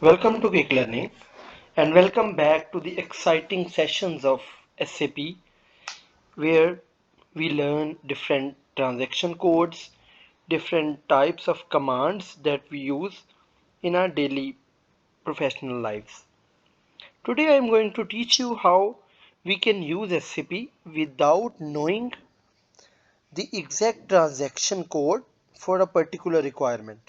Welcome to Quick Learning and welcome back to the exciting sessions of SAP where we learn different transaction codes, different types of commands that we use in our daily professional lives. Today I am going to teach you how we can use SAP without knowing the exact transaction code for a particular requirement.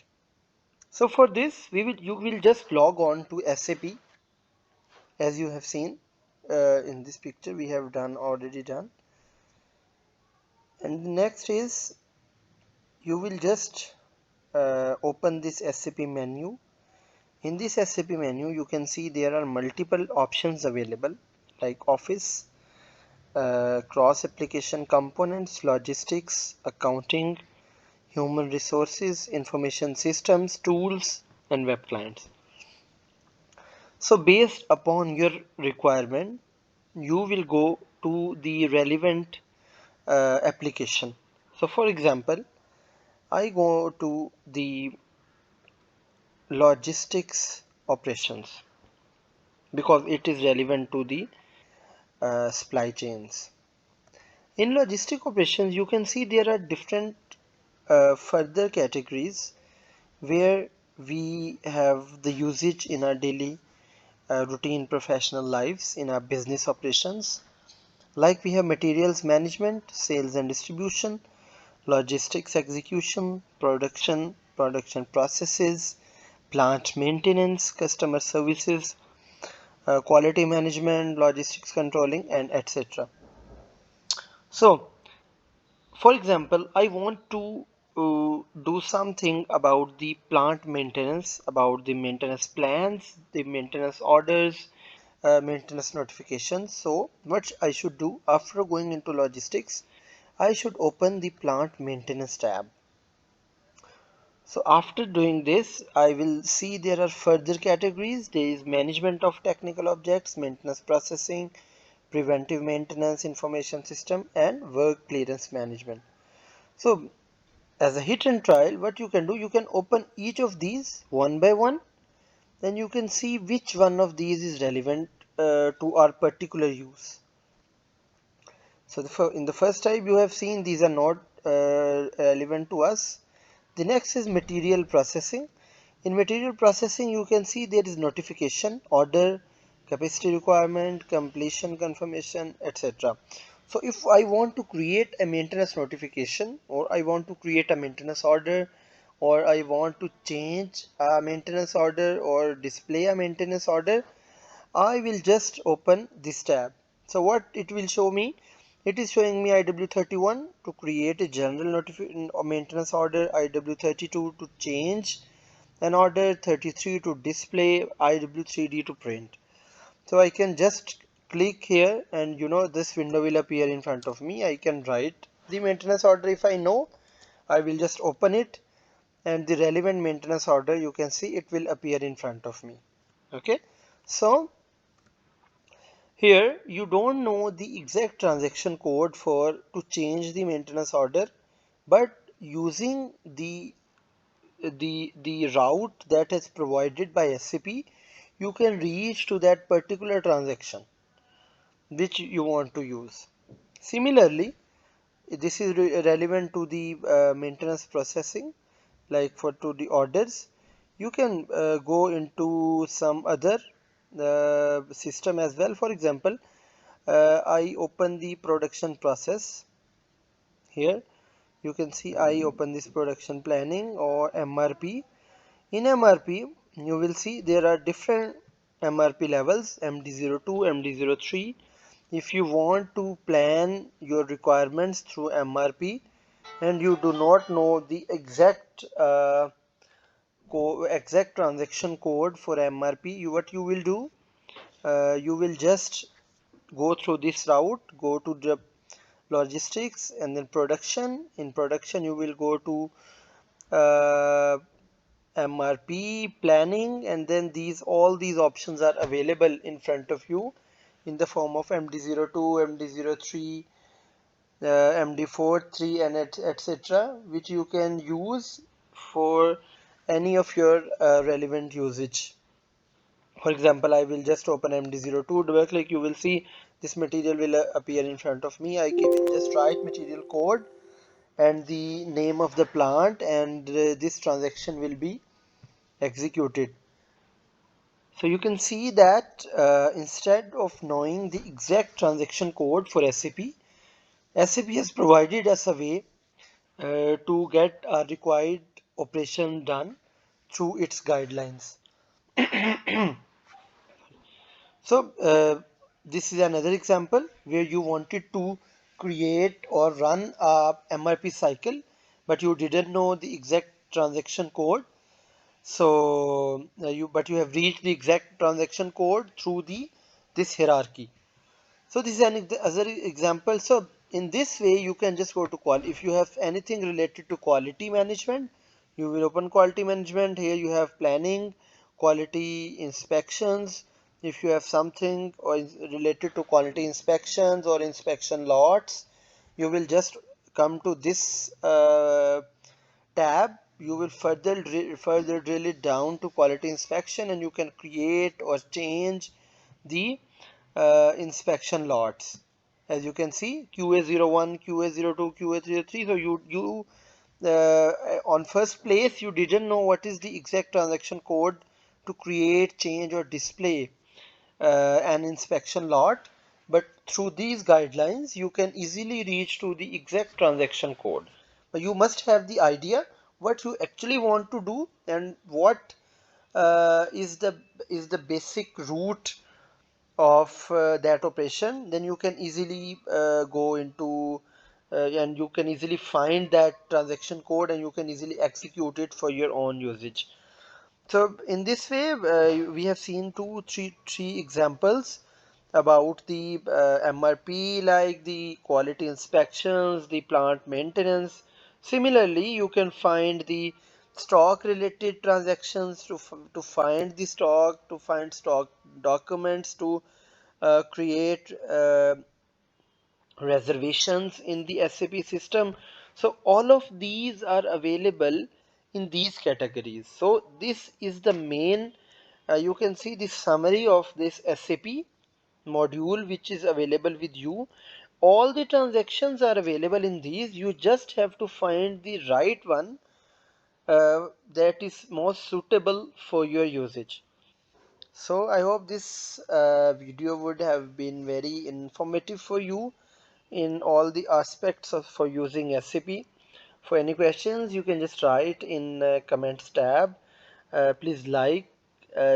So for this you will just log on to SAP as you have seen in this picture we have already done, and the next is you will just open this SAP menu. In this SAP menu you can see there are multiple options available like Office, cross application components, logistics, accounting, human resources, information systems, tools and web clients. So based upon your requirement you will go to the relevant application. So for example, I go to the logistics operations because it is relevant to the supply chains. In logistic operations, you can see there are different further categories where we have the usage in our daily routine professional lives in our business operations. Like we have materials management, sales and distribution, logistics execution, production processes, plant maintenance, customer services, quality management, logistics controlling, and etc. So, for example, I want to do something about the plant maintenance, about the maintenance plans, the maintenance orders, maintenance notifications. So, what I should do after going into logistics, I should open the plant maintenance tab. So after doing this, I will see there are further categories. There is management of technical objects, maintenance processing, preventive maintenance, information system, and work clearance management. So as a hit and trial, what you can do, you can open each of these one by one. Then you can see which one of these is relevant to our particular use. So in the first type you have seen these are not relevant to us. The next is material processing. In material processing you can see there is notification, order, capacity requirement, completion confirmation, etc. So if I want to create a maintenance notification, or I want to create a maintenance order, or I want to change a maintenance order or display a maintenance order, I will just open this tab. So what it will show me, it is showing me IW31 to create a general maintenance order, IW32 to change an order, 33 to display, IW3D to print. So I can just click here and this window will appear in front of me. I can write the maintenance order if I know. I will just open it and the relevant maintenance order, you can see it will appear in front of me. Okay, so here you don't know the exact transaction code for to change the maintenance order, but using the route that is provided by SAP, you can reach to that particular transaction which you want to use. Similarly, this is relevant to the maintenance processing, like for to the orders. You can go into some other system as well. For example, I open the production process. Here you can see I open this production planning or MRP. In MRP you will see there are different MRP levels, MD02, MD03. If you want to plan your requirements through MRP and you do not know the exact transaction code for MRP, what you will do, you will just go through this route, go to the logistics and then production. In production you will go to uh, MRP planning, and then all these options are available in front of you in the form of MD02, MD03, MD43 and etc., which you can use for any of your relevant usage. For example, I will just open MD02, double click, you will see this material will appear in front of me. I will just write material code and the name of the plant, and this transaction will be executed. So you can see that instead of knowing the exact transaction code for SAP, SAP has provided us a way to get a required operation done through its guidelines. So this is another example where you wanted to create or run a MRP cycle, but you didn't know the exact transaction code. So you have reached the exact transaction code through the this hierarchy. So this is other example. So in this way, you can just go to quality. If you have anything related to quality management, you will open quality management. Here you have planning, quality inspections. If you have something or is related to quality inspections or inspection lots, you will just come to this tab. You will further drill it down to quality inspection, and you can create or change the inspection lots. As you can see, QA01, QA02, QA03. So you on first place you didn't know what is the exact transaction code to create, change, or display an inspection lot, but through these guidelines you can easily reach to the exact transaction code. But you must have the idea what you actually want to do and what is the basic route of that operation. Then you can easily go into and you can easily find that transaction code, and you can easily execute it for your own usage. So in this way, we have seen three examples about the MRP, like the quality inspections, the plant maintenance. Similarly, you can find the stock related transactions to find the stock, to find stock documents, to create reservations in the SAP system. So all of these are available in these categories. So this is the main, you can see the summary of this SAP module which is available with you. All the transactions are available in these. You just have to find the right one that is most suitable for your usage. So I hope this video would have been very informative for you in all the aspects of for using SAP. For any questions, you can just write in comments tab. Please like,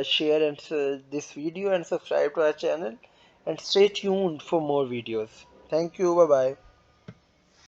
share and this video, and subscribe to our channel, and stay tuned for more videos. Thank you. Bye bye.